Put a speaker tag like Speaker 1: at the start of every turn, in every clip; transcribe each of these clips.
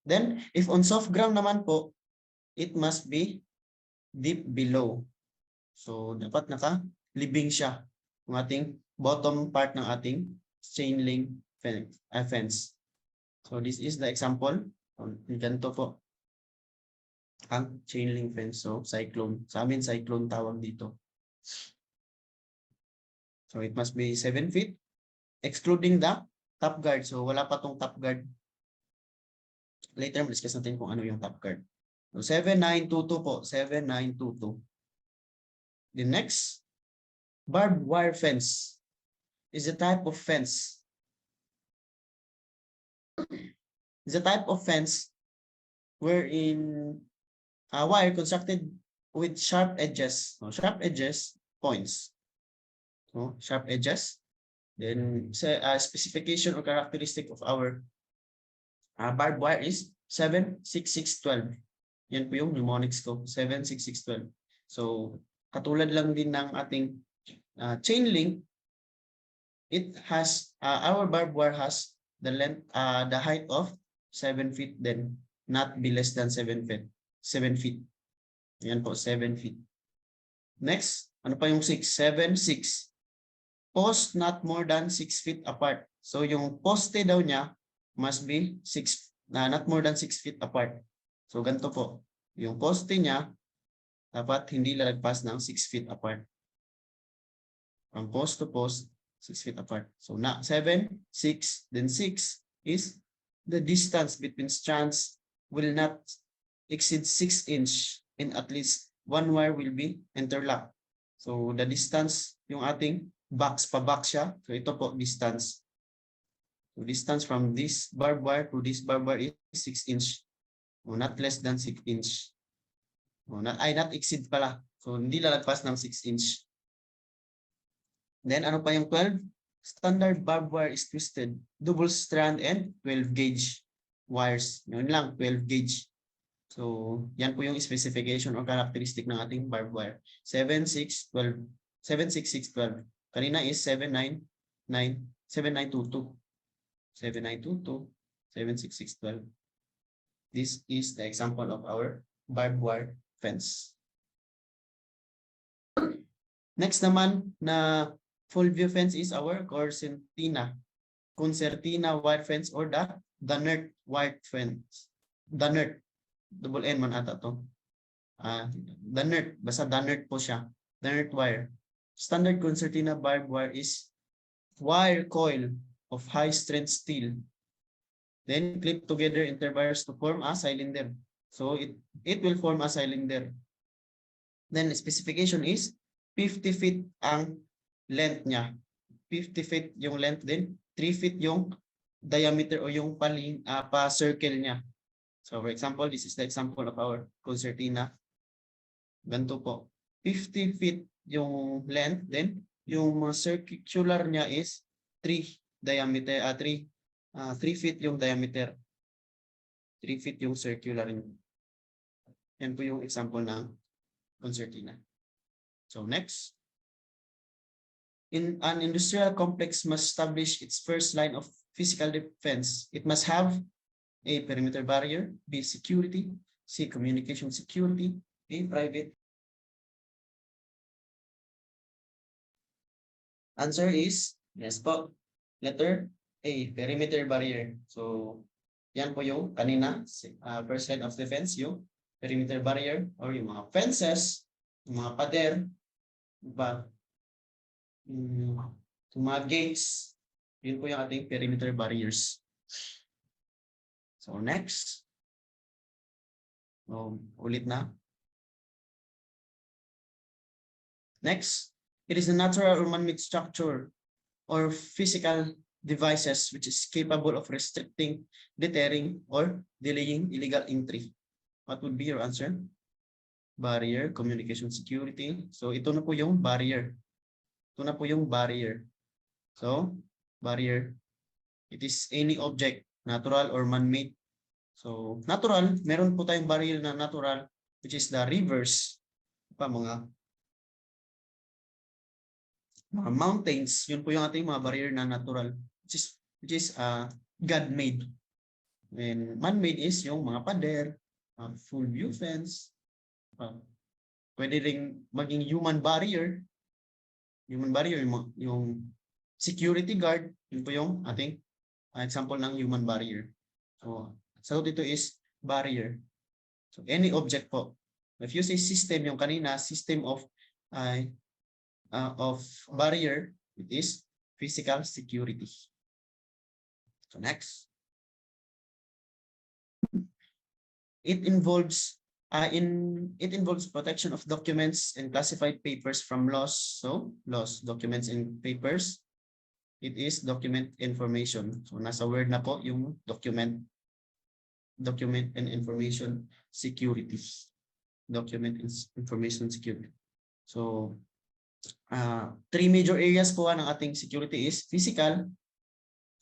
Speaker 1: Then, if on soft ground naman po, it must be deep below. So, dapat naka-libing siya ng ating bottom part ng ating chain link fence. So, this is the example. Ganito po ang chain link fence. So, cyclone. Sa amin, cyclone tawag dito. So, it must be 7 feet, excluding the top guard. So, wala pa tong top guard. Later, discuss natin kung ano yung top guard. So, 7922 po. 7922. The next, barbed wire fence is a type of fence. It's a type of fence wherein a wire constructed with sharp edges. So, sharp edges, points. So, sharp edges. Then, specification or characteristic of our barbed wire is 76612. Yan po yung mnemonics ko, 76612. So, katulad lang din ng ating chain link, it has, our barbed wire has the length, the height of 7 feet, then not be less than 7 feet. 7 feet. Yan po, 7 feet. Next, ano pa yung 6? 7, 6. Post not more than 6 feet apart. So, yung poste daw niya must be 6, not more than 6 feet apart. So, ganito po. Yung poste niya, dapat hindi lalagpas ng 6 feet apart. From post to post, 6 feet apart. So, 7, 6, then 6 is the distance between strands will not exceed 6 inch and at least one wire will be interlocked. So, the distance, yung ating box, pa-box siya. So, ito po, distance. So, distance from this barbed wire to this barbed wire is 6 inch. O, not less than 6 inch. O, not exceed pala. So, hindi lalagpas ng 6 inch. Then, ano pa yung 12? Standard barbed wire is twisted, double strand, and 12 gauge wires. Yun lang, 12 gauge. So, yan po yung specification or characteristic ng ating barbed wire. 76612. Kanina is 7922. 7922, 76612. This is the example of our barbed wire fence. Next naman na full view fence is our concertina wire fence or the Dunnert wire fence. Dunnert. Double N man ata to. Dunnert. Basta Dunnert po siya. Dunnert wire. Standard concertina barbed wire is wire coil of high strength steel. Then clip together interwires to form a cylinder. So it will form a cylinder. Then specification is 50 feet ang length niya. 50 feet yung length din. 3 feet yung diameter o yung pa-circle niya. So for example, this is the example of our concertina. Ganito po. 50 feet yung length. Then yung circular niya is 3 diameter, 3 feet yung diameter. 3 feet yung circular niya. Yan po yung example ng concertina. So next. In an industrial complex must establish its first line of physical defense. It must have A, perimeter barrier, B, security, C, communication security, D, private. Answer is, yes po, letter A, perimeter barrier. So, yan po yung kanina, first line of defense, yung perimeter barrier or yung mga fences, yung mga pader, yung mga gates, yun po yung ating perimeter barriers. So next. Ulit na. Next, it is a natural or man-made structure or physical devices which is capable of restricting, deterring, or delaying illegal entry. What would be your answer? Barrier, communication security. So ito na po yung barrier. Ito na po yung barrier. So, barrier. It is any object, natural or man-made. So, natural, meron po tayong barrier na natural, which is the rivers, mga mountains, yun po yung ating mga barrier na natural, which is God-made. And man-made is yung mga pader, full view fence, pwede ring maging human barrier. Human barrier, yung security guard, yun po yung ating example ng human barrier. So dito is barrier. So any object po. If you say system, yung kanina, system of barrier, it is physical security. So next. It involves protection of documents and classified papers from loss. So loss, documents and papers. It is document information. So nasa word na po yung document and information security. Document and information security. So three major areas po ng ating security is physical,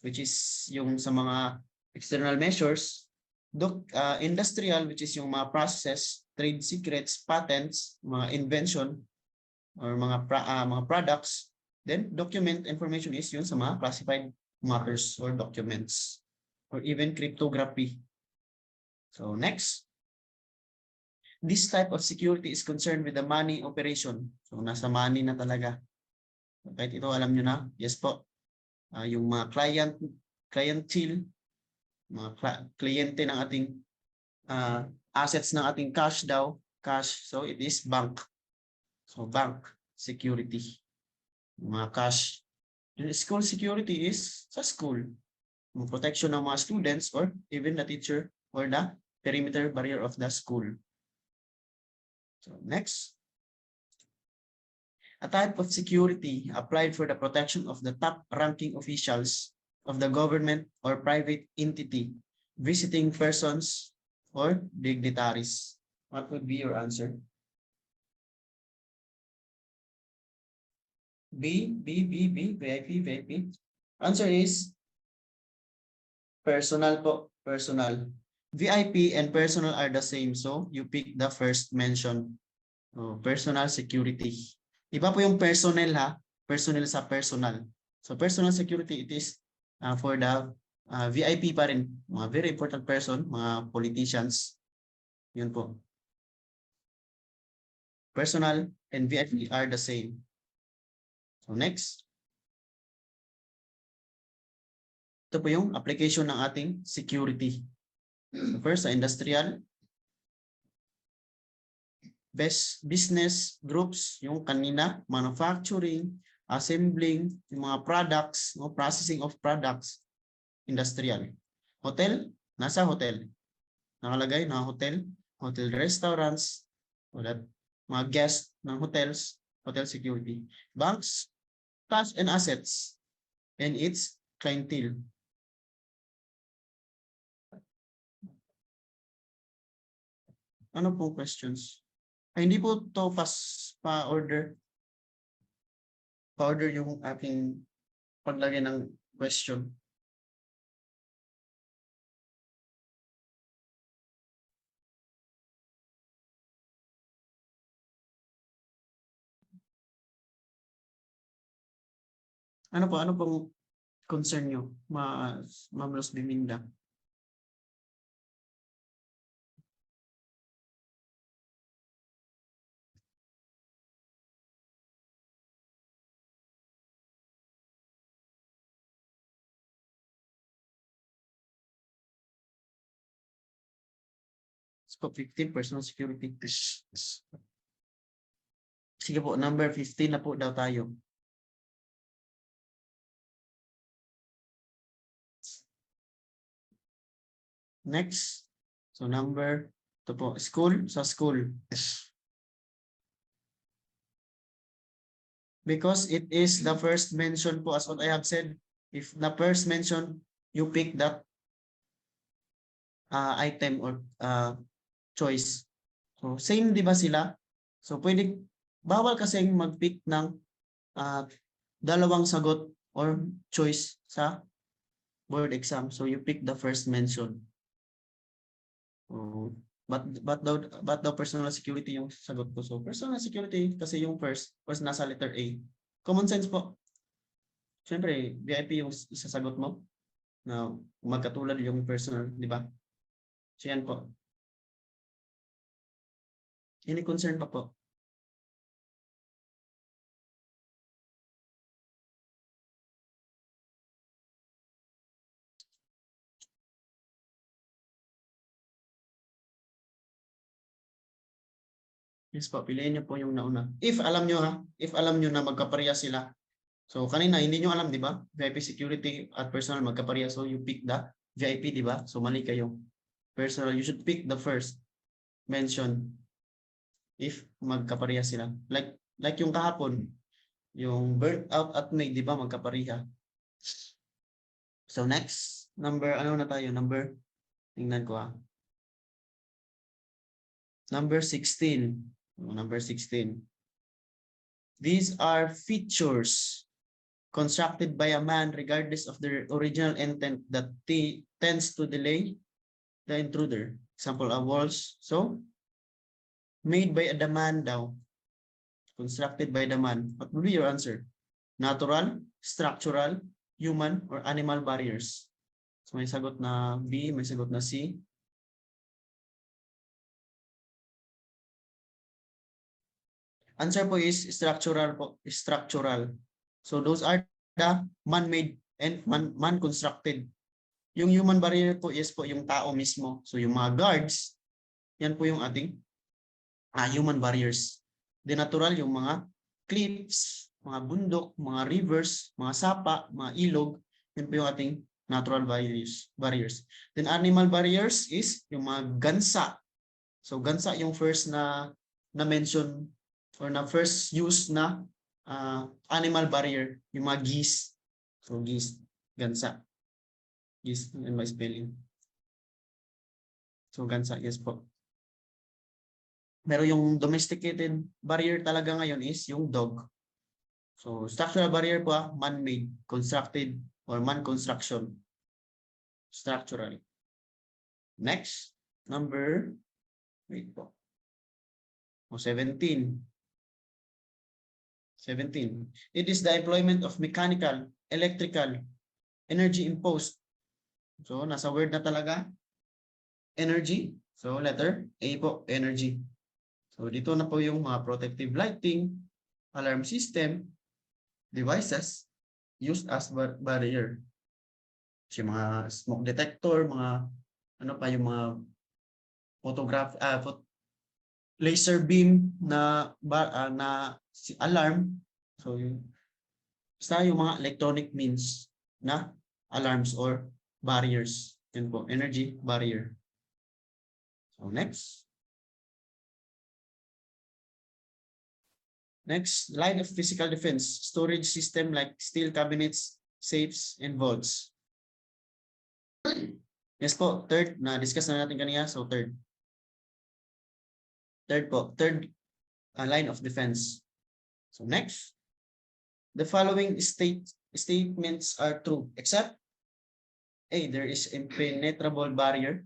Speaker 1: which is yung sa mga external measures, industrial, which is yung mga process, trade secrets, patents, mga invention, or mga products. Then document information is yun sa mga classified matters or documents, or even cryptography. So next. This type of security is concerned with the money operation. So nasa money na talaga. Kahit ito alam nyo na, yes po. Yung mga clientele, mga kliyente ng ating assets ng ating cash daw, cash. So it is bank. So bank security. Mga cash. Yung school security is sa school. Yung protection ng mga students or even the teacher or the perimeter barrier of the school. So next. A type of security applied for the protection of the top-ranking officials of the government or private entity, visiting persons or dignitaries. What would be your answer? B, VIP. Answer is personal po, personal. VIP and personal are the same, so you pick the first mention. Personal security. Iba po yung personnel ha, personnel sa personal. So personal security, it is for the VIP pa rin, mga very important person, mga politicians. Yun po. Personal and VIP are the same. So next. Ito po yung application ng ating security. So first, sa industrial. Best business groups, yung kanina, manufacturing, assembling, yung mga products, no, processing of products, industrial. Hotel, nasa hotel. Nakalagay na hotel restaurants, mga guests ng hotels, hotel security. Banks, cash and assets, and its clientele. Ano pong questions? Ay, hindi po to pa-order. Pa-order yung aking paglagay ng question. Ano pong concern nyo, Ma'am Ros Biminda? Scope 15, personal security. Sige po, number 15 na po daw tayo. Next. So number, ito po, school, sa school. Because it is the first mention po, as what I have said, if the first mention, you pick that item or choice. So same di ba sila? So pwede, bawal kasing mag-pick ng dalawang sagot or choice sa board exam. So you pick the first mention. But daw personal security yung sagot ko. So personal security kasi yung first nasa letter A. Common sense po. Siyempre, VIP yung isasagot mo. na magkatulad yung personal, di ba? So yan po. Any concern pa po? Yes po, piliin niyo po yung nauna. If alam niyo ha, if alam niyo na magkapareha sila. So kanina hindi niyo alam, di ba? VIP security at personal magkapareha. So you pick the VIP, di ba? So mali kayo. Personal, you should pick the first mention if magkapareha sila. Like yung kahapon, yung burnt out at May, di ba? Magkapareha. So next, number, ano na tayo? Tingnan ko ha. Number 16. Number 16. These are features constructed by a man regardless of their original intent that tends to delay the intruder. Example, a walls. So, made by the man daw. Constructed by the man. What would be your answer? Natural, structural, human, or animal barriers? So, may sagot na B, may sagot na C. Answer po is structural po. Structural. So, those are the man-made and man-constructed. Yung human barrier po is po yung tao mismo. So, yung mga guards, yan po yung ating human barriers. The natural, yung mga cliffs, mga bundok, mga rivers, mga sapa, mga ilog, yun po yung ating natural barriers. Then animal barriers is yung mga gansa. So gansa yung first na mention or na first use na animal barrier, yung mga geese. So geese, gansa. Geese in my spelling. So gansa, yes po. Pero yung domesticated barrier talaga ngayon is yung dog. So, structural barrier po, man-made, constructed, or man-construction. Structural. Next, number, wait po. 17. 17. It is the employment of mechanical, electrical, energy imposed. So, nasa word na talaga. Energy. So, letter A po, energy. So, dito na po yung mga protective lighting, alarm system, devices used as barrier. So, mga smoke detector, mga ano pa yung mga laser beam na alarm. So, basta yung mga electronic means na alarms or barriers. Yun po, energy barrier. So, next. Next, line of physical defense, storage system like steel cabinets, safes, and vaults. Yes po, third, na-discuss na natin kanina, so third. Third po, third line of defense. So next, the following statements are true, except A, there is impenetrable barrier.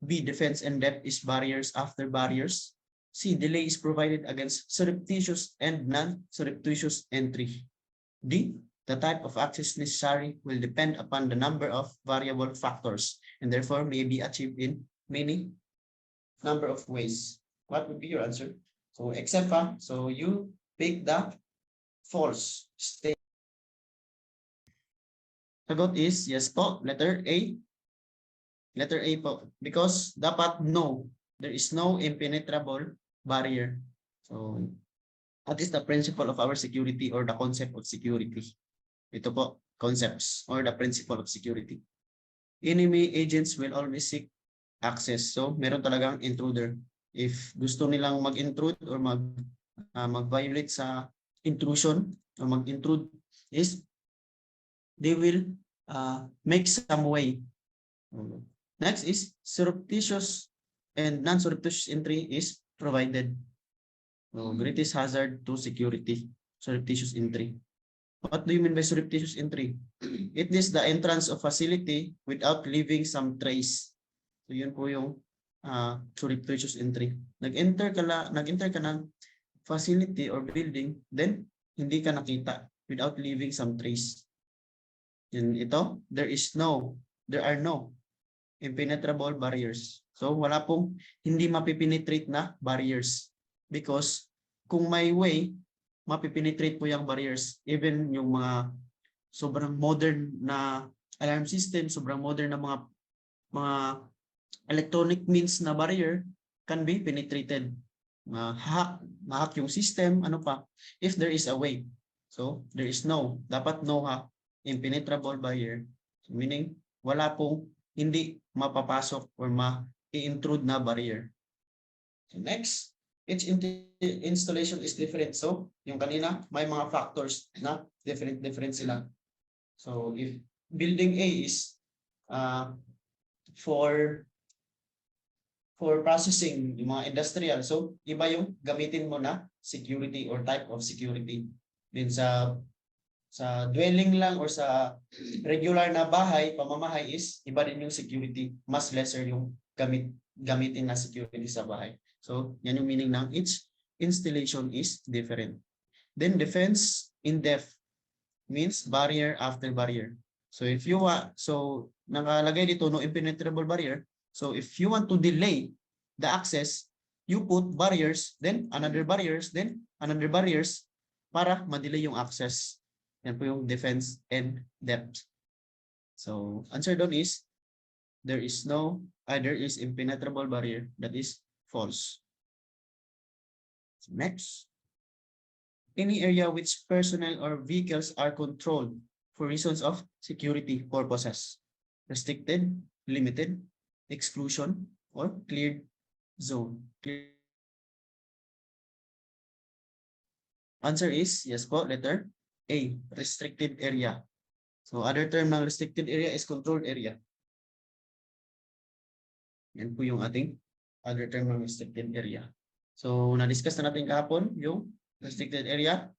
Speaker 1: B, defense and depth is barriers after barriers. C, delay is provided against surreptitious and non-surreptitious entry. D, the type of access necessary will depend upon the number of variable factors and therefore may be achieved in many number of ways. What would be your answer? So except so you pick the false statement. Sagot is yes po, letter A. Letter A po. Because dapat no, there is no impenetrable barrier. So, what is the principle of our security or the concept of security? Ito po, concepts or the principle of security. Enemy agents will always seek access. So, meron talagang intruder. If gusto nilang mag-intrude or mag-violate sa intrusion or mag-intrude is they will make some way. Next is surreptitious and non-surreptitious entry is provided. So, greatest hazard to security, surreptitious entry. What do you mean by surreptitious entry? It is the entrance of facility without leaving some trace. So, yun po yung surreptitious entry. Nag-enter ka ng facility or building, then hindi ka nakita without leaving some trace. And ito, there is no there are no impenetrable barriers. So wala pong hindi mapipenetrate na barriers because kung may way, mapipenetrate po yung barriers. Even yung mga sobrang modern na alarm system, sobrang modern na mga electronic means na barrier can be penetrated. Mahack yung system, ano pa, if there is a way. So, there is no, dapat no impenetrable barrier. So, meaning, wala pong hindi mapapasok or ma-intrude na barrier. So, next, each installation is different. So, yung kanina, may mga factors na different sila. So, if building A is for processing yung mga industrial. So, iba yung gamitin mo na security or type of security. Then sa dwelling lang or sa regular na bahay, pamamahay is iba din yung security. Mas lesser yung gamitin na security sa bahay. So, yan yung meaning ng each installation is different. Then defense in depth means barrier after barrier. So if you want, so nakalagay dito no impenetrable barrier. So if you want to delay the access, you put barriers, then another barriers, then another barriers para ma-delay yung access. Yan po yung defense and depth. So answer doon is there is impenetrable barrier. That is false. Next. Any area which personnel or vehicles are controlled for reasons of security purposes. Restricted, limited, exclusion, or cleared zone. Answer is, yes po, letter A, restricted area. So other term ng restricted area is controlled area. Yan po yung ating other term ng restricted area. So na-discuss na natin kahapon yung restricted area.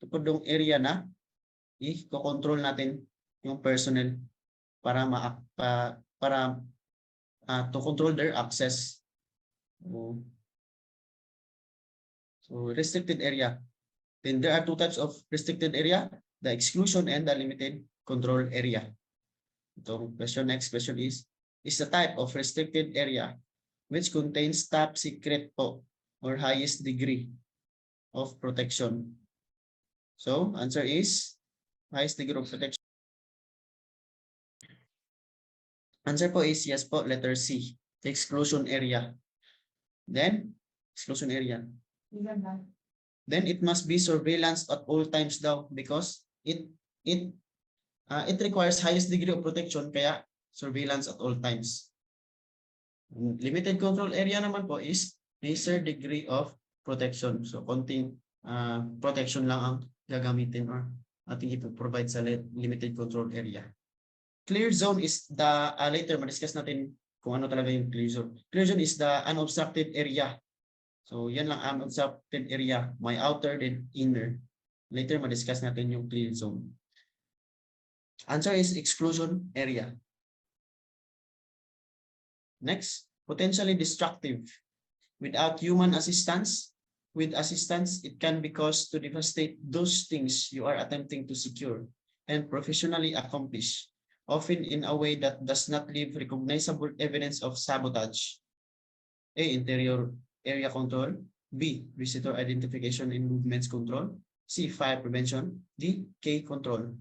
Speaker 1: Tupod yung area na i-control natin yung personnel para to control their access. So restricted area. Then there are two types of restricted area, the exclusion and the limited control area. So next question is the type of restricted area which contains top secret po or highest degree of protection. So answer is highest degree of protection. Answer po is yes po, letter C, exclusion area. Then exclusion area. Then it must be surveillance at all times daw because it requires highest degree of protection kaya surveillance at all times. Limited control area naman po is lesser degree of protection. So konting protection lang ang gagamitin or ating ipoprovide sa limited control area. Clear zone is the later ma-discuss natin kung ano talaga yung clear zone. Clear zone is the unobstructed area. So yan lang unobstructed area, may outer then inner. Later ma-discuss natin yung clear zone. Answer is exclusion area. Next, potentially destructive. Without human assistance, with assistance, it can be caused to devastate those things you are attempting to secure and professionally accomplish, often in a way that does not leave recognizable evidence of sabotage. A. Interior area control. B. Visitor identification and movements control. C. Fire prevention. D. K. Control.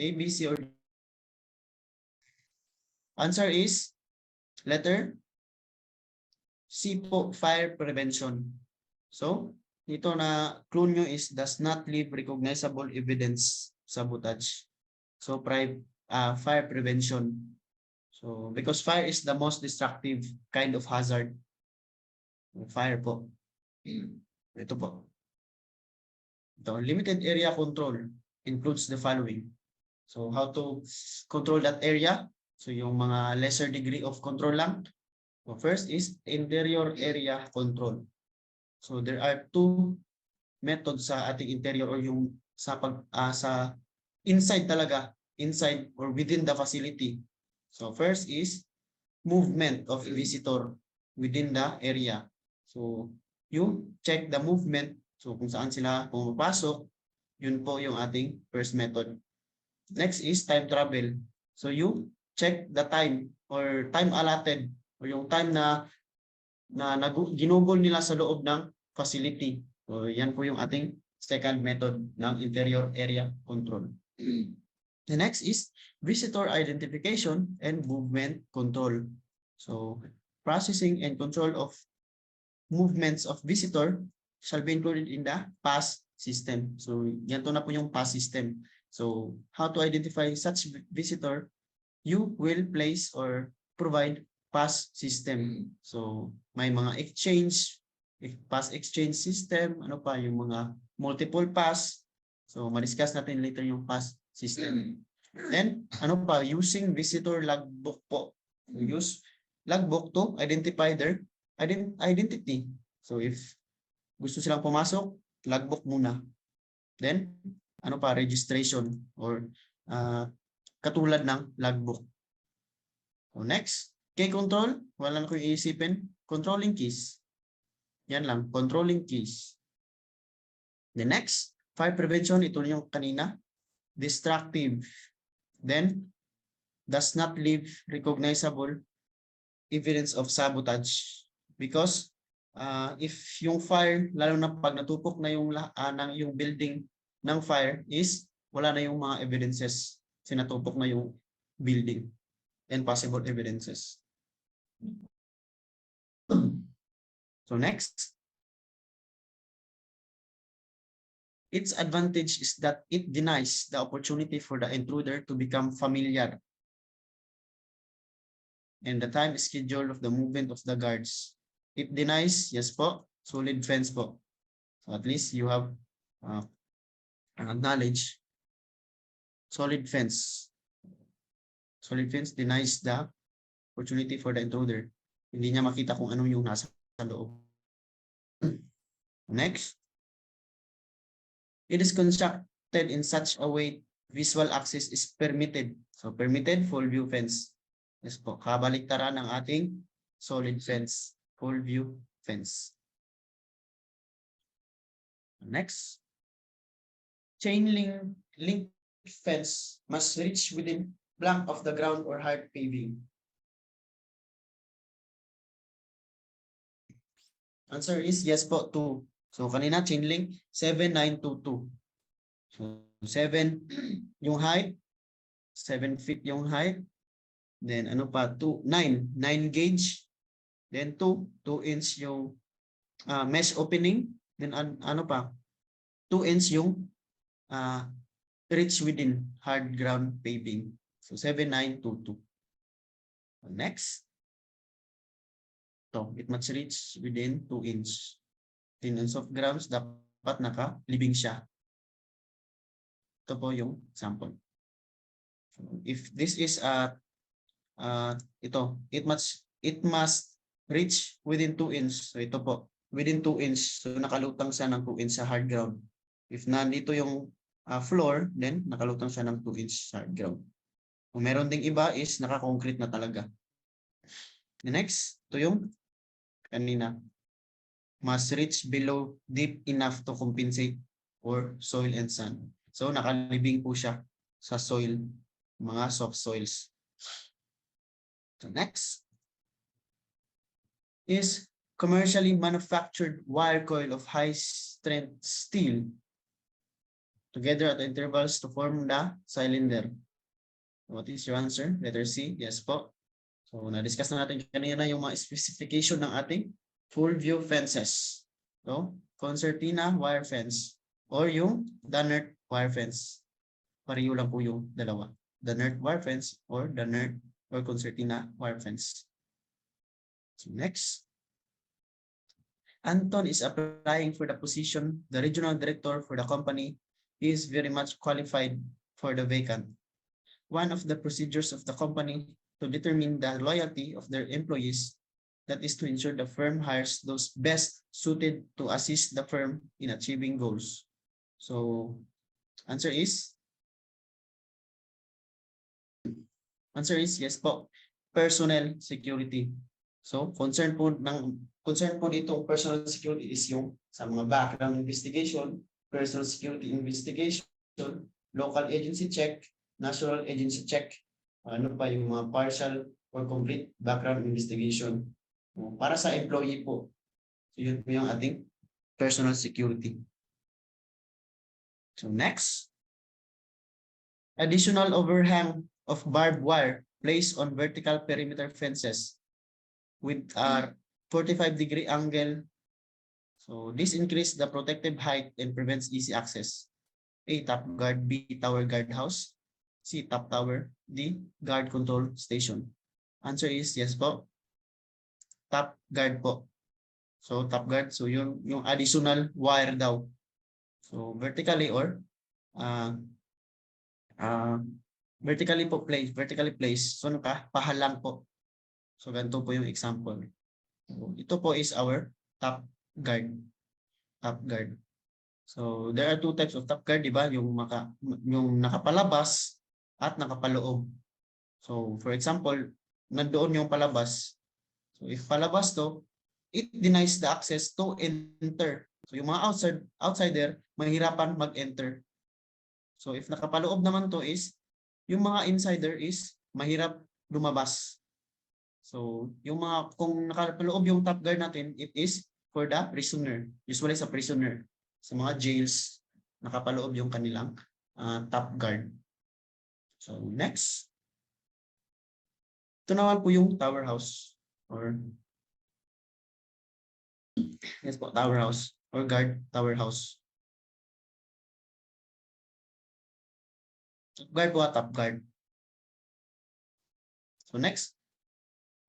Speaker 1: A, B, C, or D? Answer is letter C po, fire prevention. So, dito na clue nyo is does not leave recognizable evidence sabotage. So, fire prevention. So, because fire is the most destructive kind of hazard. Fire po. Ito po. Ito, limited area control includes the following. So, how to control that area? So, yung mga lesser degree of control lang. So, first is interior area control. So, there are two method sa ating interior or yung sa inside talaga, inside or within the facility. So first is movement of visitor within the area. So you check the movement. So kung saan sila pumapasok, yun po yung ating first method. Next is time travel. So you check the time or time allotted or yung time na ginugol nila sa loob ng facility. So yan po yung ating second method ng interior area control. The next is visitor identification and movement control. So processing and control of movements of visitor shall be included in the pass system. So yan to na po yung pass system. So how to identify such visitor? You will place or provide pass system. So may mga exchange, pass exchange system, ano pa yung mga multiple pass. So ma-discuss natin later yung pass system. Then ano pa, using visitor logbook po. Use logbook to identify their identity. So if gusto silang pumasok, logbook muna. Then ano pa, registration or katulad ng logbook. So next, key control, wala na ko iisipin, controlling keys. Yan lang, controlling keys. The next, fire prevention, ito yung kanina, destructive. Then, does not leave recognizable evidence of sabotage. Because if yung fire, lalo na pag natupok na yung building ng fire is wala na yung mga evidences. Sinatupok na yung building and possible evidences. So next, its advantage is that it denies the opportunity for the intruder to become familiar and the time schedule of the movement of the guards. It denies, yes po, solid fence po. So at least you have knowledge. Solid fence. Solid fence denies the opportunity for the intruder. Hindi niya makita kung ano yung nasa loob. Next. It is constructed in such a way visual access is permitted. So permitted full view fence. Yes po, kabaliktaran ng ating solid fence, full view fence. Next. Chain link fence must reach within blank of the ground or hard paving. Answer is yes po, 2. So kanina chain link 7,922. So 7 yung height, 7 feet yung height. Then ano pa, 9 gauge. Then 2 inch yung mesh opening. Then ano pa, 2 inch yung reach within hard ground paving. So 7,922. Next. So it must reach within 2 inch. 10 of grams, dapat naka-living siya. Ito po yung sample. So if this is it must reach within 2 inch. So ito po, within 2 inch. So nakalutang siya ng 2 inch sa hard ground. If nandito yung floor, then nakalutang siya ng 2 inch hard ground. Kung meron ding iba is naka-concrete na talaga. The next, ito yung kanina. Must reach below deep enough to compensate for soil and sand. So nakalibing po siya sa soil, mga soft soils. So next is commercially manufactured wire coil of high strength steel together at intervals to form the cylinder. What is your answer? Letter C, yes po. So na-discuss na natin kanina yung mga specification ng ating full view fences. So, concertina wire fence or yung Dunnert wire fence. Pareho lang po yung dalawa. Dunnert wire fence or Dunnert or concertina wire fence. So next. Anton is applying for the position. The regional director for the company is very much qualified for the vacant. One of the procedures of the company to determine the loyalty of their employees That is to ensure the firm hires those best suited to assist the firm in achieving goals. So, answer is yes po. Personnel security. So, concern po ditong personal security is yung sa mga background investigation, personal security investigation, local agency check, national agency check, ano pa yung mga partial or complete background investigation. Para sa employee po. So, yun po yung ating personal security. So, next. Additional overhang of barbed wire placed on vertical perimeter fences with a 45-degree angle. So this increases the protective height and prevents easy access. A, top guard. B, tower guard house. C, top tower. D, guard control station. Answer is yes po. Top guard po. So top guard. So yung additional wire daw. So vertically or vertically placed. So pahalang po. So ganito po yung example. So, ito po is our top guard. Top guard. So there are two types of top guard, di ba? Yung nakapalabas at nakapaloob. So for example, nandoon yung palabas. So if palabas to, it denies the access to enter. So yung mga outsider, mahirapan mag-enter. So if nakapaloob naman to is, yung mga insider is mahirap lumabas. So, kung nakapaloob yung top guard natin, it is for the prisoner. Usually sa prisoner. Sa mga jails, nakapaloob yung kanilang top guard. So, next. Ito naman po yung tower house. Or, yes po, tower house. Or guard tower house. Top guard po, top guard. So, next.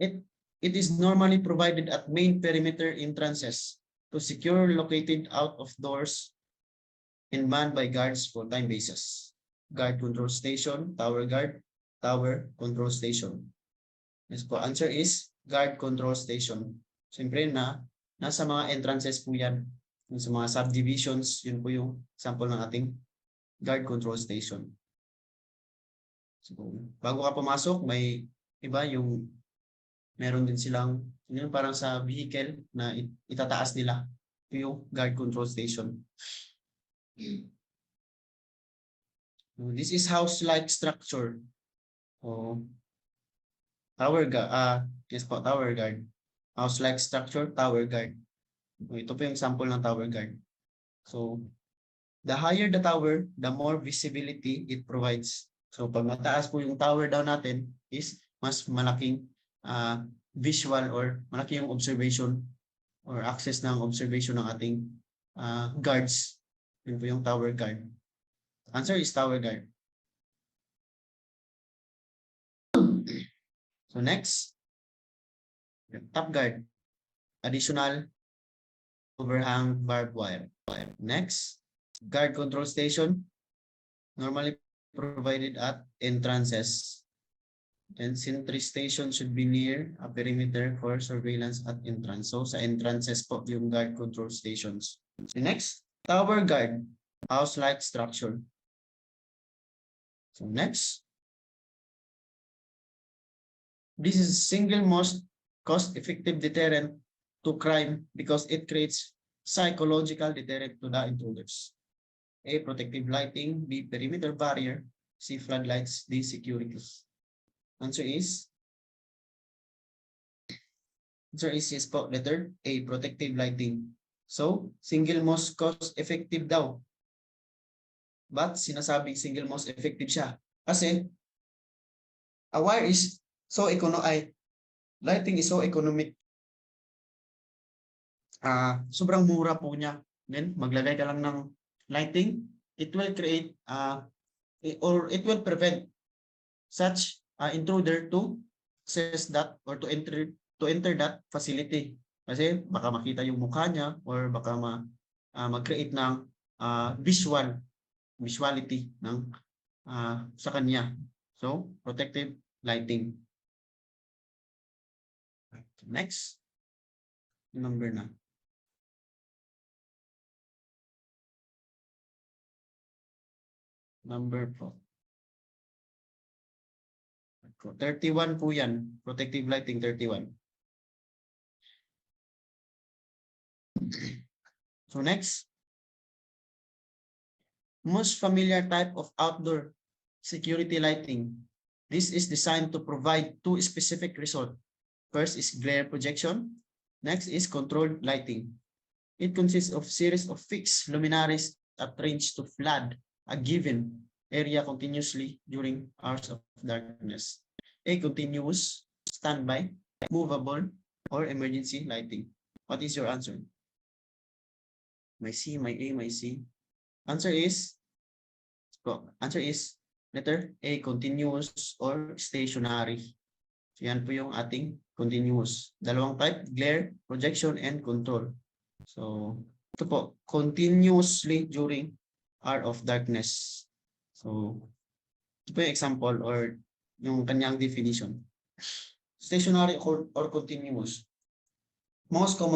Speaker 1: It is normally provided at main perimeter entrances to secure located out of doors and manned by guards for time basis. Guard control station, tower guard, tower control station. Yes po, answer is guard control station. Siyempre nasa mga entrances po yan. Sa mga subdivisions, yun po yung sample ng ating guard control station. So, bago ka pumasok, may iba yung meron din silang yun, parang sa vehicle na itataas nila yung guard control station. This is house-like structure. Tower guard. Yes po, tower guard. House-like structure, tower guard. Ito po yung sample ng tower guard. So, the higher the tower, the more visibility it provides. So, pag mataas po yung tower daw natin is mas malaking visual or malaki yung observation or access ng observation ng ating guards. Yun po yung tower guard. Answer is tower guard. So next, top guard. Additional overhang barbed wire. Next, guard control station. Normally provided at entrances. And sentry station should be near a perimeter for surveillance at entrance. So sa entrances po yung guard control stations. So next, tower guard, house-like structure. So next, this is single most cost-effective deterrent to crime because it creates psychological deterrent to the intruders. A, protective lighting. B, perimeter barrier. C, floodlights. D, security. Answer is yes po, letter A, protective lighting. So, single most cost-effective daw. But sinasabing single most effective siya? Kasi, a wire is so lighting is so economic. Sobrang mura po niya. Then, maglagay ka lang ng lighting, it will create or it will prevent such intruder to access that or to enter that facility. Kasi baka makita yung mukha niya or baka mag-create ng visuality ng sa kanya. So, protective lighting. Next. Number na. Number po. 31 po yan. Protective lighting, 31. So next. Most familiar type of outdoor security lighting. This is designed to provide two specific results. First is glare projection. Next is controlled lighting. It consists of series of fixed luminaries that range to flood a given area continuously during hours of darkness. A continuous, standby, movable, or emergency lighting. What is your answer? My C, my A, my C. Answer is letter A, continuous or stationary. So yan po yung ating continuous. Dalawang type, glare, projection, and control. So ito po, continuously during hour of darkness. So ito po yung example or yung kanyang definition. Stationary or continuous. Most common